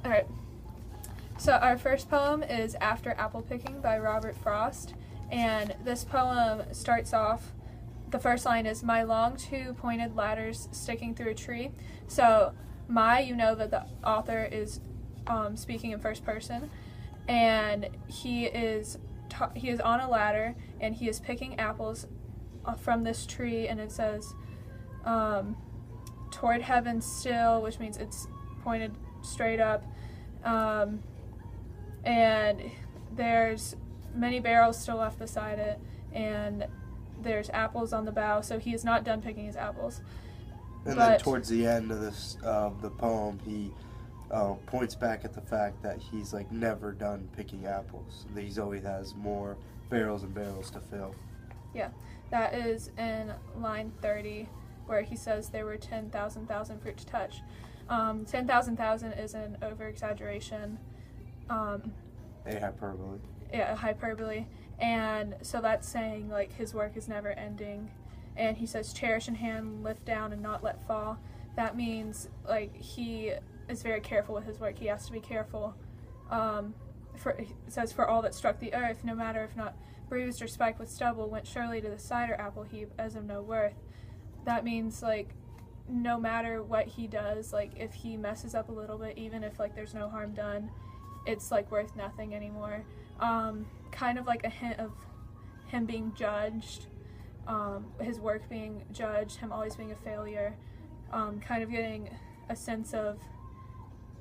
All right. So our first poem is After Apple Picking by Robert Frost. And this poem starts off, the first line is, my long two pointed ladders sticking through a tree. So you know that the author is speaking in first person. And he is on a ladder and he is picking apples from this tree. And it says, toward heaven still, which means it's pointed straight up. And there's many barrels still left beside it, and there's apples on the bough, so he is not done picking his apples. And then towards the end of this, the poem, he points back at the fact that he's like never done picking apples. He always has more barrels and barrels to fill. Yeah, that is in line 30, where he says there were 10,000 fruit to touch. 10,000 is an over-exaggeration. A hyperbole. Yeah, a hyperbole. And so that's saying, like, his work is never ending. And he says, cherish in hand, lift down, and not let fall. That means, like, he is very careful with his work. He has to be careful. It says, for all that struck the earth, no matter if not bruised or spiked with stubble, went surely to the cider apple heap as of no worth. That means, like, no matter what he does, like, if he messes up a little bit, even if, like, there's no harm done, it's, like, worth nothing anymore. Kind of like a hint of him being judged, his work being judged, him always being a failure, kind of getting a sense of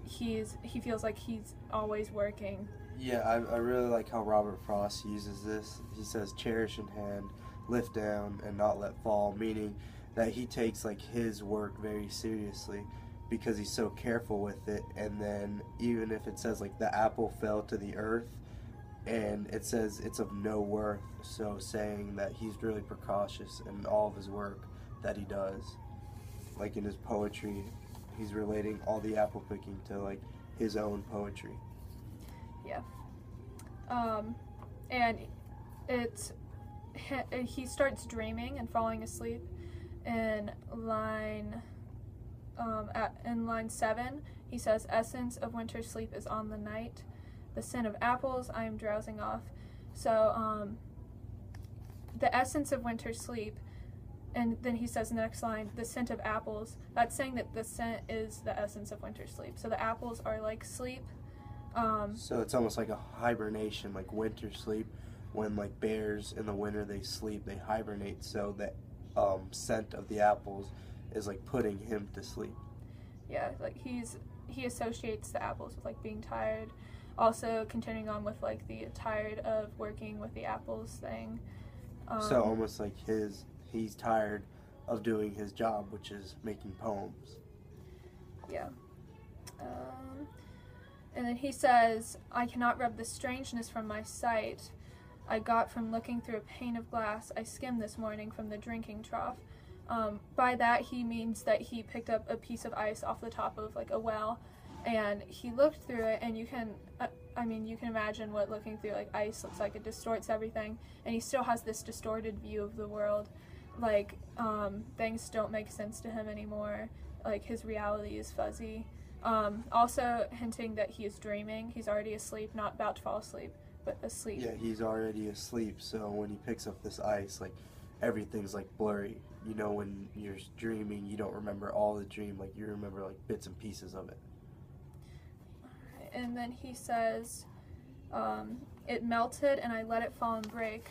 he feels like he's always working. Yeah, I really like how Robert Frost uses this. He says, cherish in hand, lift down, and not let fall, meaning that he takes like his work very seriously because he's so careful with it. And then even if it says like the apple fell to the earth and it says it's of no worth, so saying that he's really precautious in all of his work that he does. Like in his poetry, he's relating all the apple picking to like his own poetry. Yeah. And he starts dreaming and falling asleep in line 7. He says, essence of winter sleep is on the night, the scent of apples I am drowsing off. So the essence of winter sleep, and then he says in the next line, the scent of apples. That's saying that the scent is the essence of winter sleep. So the apples are like sleep. So it's almost like a hibernation, like winter sleep. When like bears in the winter they sleep, they hibernate. So the scent of the apples is like putting him to sleep. Yeah, like he associates the apples with like being tired. Also continuing on with like the tired of working with the apples thing. So almost like he's tired of doing his job, which is making poems. Yeah. And then he says, I cannot rub the strangeness from my sight I got from looking through a pane of glass I skimmed this morning from the drinking trough. By that he means that he picked up a piece of ice off the top of like a well, and he looked through it, and you can imagine what looking through like ice looks like. It distorts everything, and he still has this distorted view of the world. Like things don't make sense to him anymore. Like his reality is fuzzy. Also hinting that he is dreaming. He's already asleep, not about to fall asleep, but asleep. Yeah, he's already asleep, so when he picks up this ice, like, everything's, like, blurry. You know, when you're dreaming, you don't remember all the dream, like, you remember, like, bits and pieces of it. And then he says, it melted and I let it fall and break,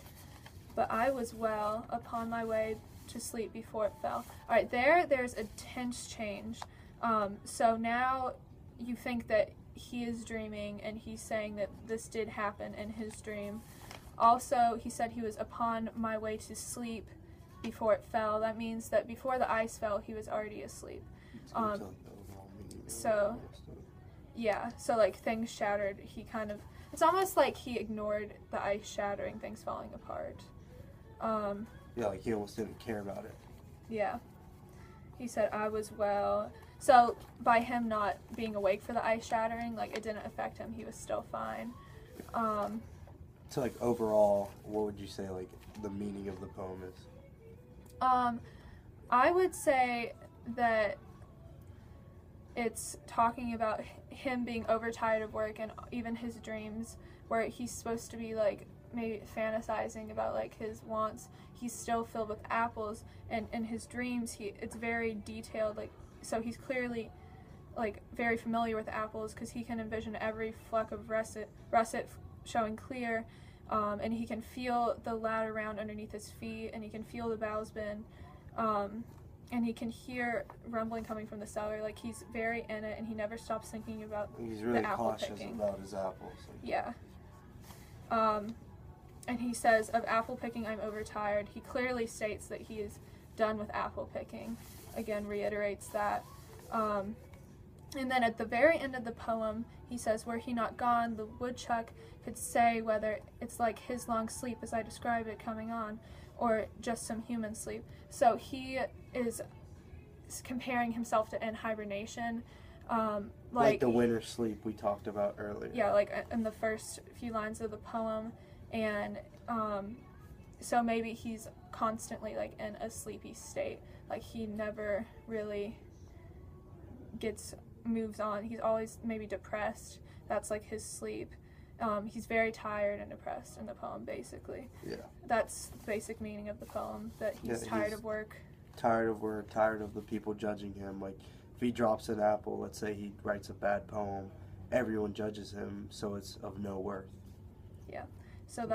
but I was well upon my way to sleep before it fell. Alright, there's a tense change. So now you think that he is dreaming, and he's saying that this did happen in his dream. Also, he said he was upon my way to sleep before it fell. That means that before the ice fell, he was already asleep. So, yeah, so like things shattered. It's almost like he ignored the ice shattering, things falling apart. Yeah, like he almost didn't care about it. Yeah. He said, I was well. So by him not being awake for the ice shattering, like it didn't affect him. He was still fine. So like overall, what would you say like the meaning of the poem is? I would say that it's talking about him being overtired of work and even his dreams, where he's supposed to be like maybe fantasizing about like his wants. He's still filled with apples, and in his dreams it's very detailed, like, so he's clearly like very familiar with apples because he can envision every fleck of russet showing clear, and he can feel the ladder round underneath his feet, and he can feel the boughs bend, and he can hear rumbling coming from the cellar. Like, he's very in it, and he never stops thinking about He's really the apple cautious picking. about his apples. Yeah. And he says, of apple picking, I'm overtired. He clearly states that he is done with apple picking. Again, reiterates that. And then at the very end of the poem, he says, were he not gone, the woodchuck could say whether it's like his long sleep as I describe it coming on, or just some human sleep. So he is comparing himself to in hibernation. Like the winter sleep we talked about earlier. Yeah, like in the first few lines of the poem. And so maybe he's constantly like in a sleepy state. Like, he never really moves on. He's always maybe depressed. That's like his sleep. He's very tired and depressed in the poem, basically. Yeah. That's the basic meaning of the poem, that he's tired of work. Tired of work, tired of the people judging him. Like, if he drops an apple, let's say he writes a bad poem, everyone judges him, so it's of no worth. Yeah. So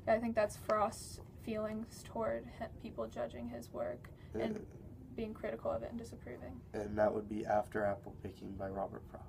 I think that's Frost's feelings toward people judging his work and being critical of it and disapproving. And that would be After Apple Picking by Robert Frost.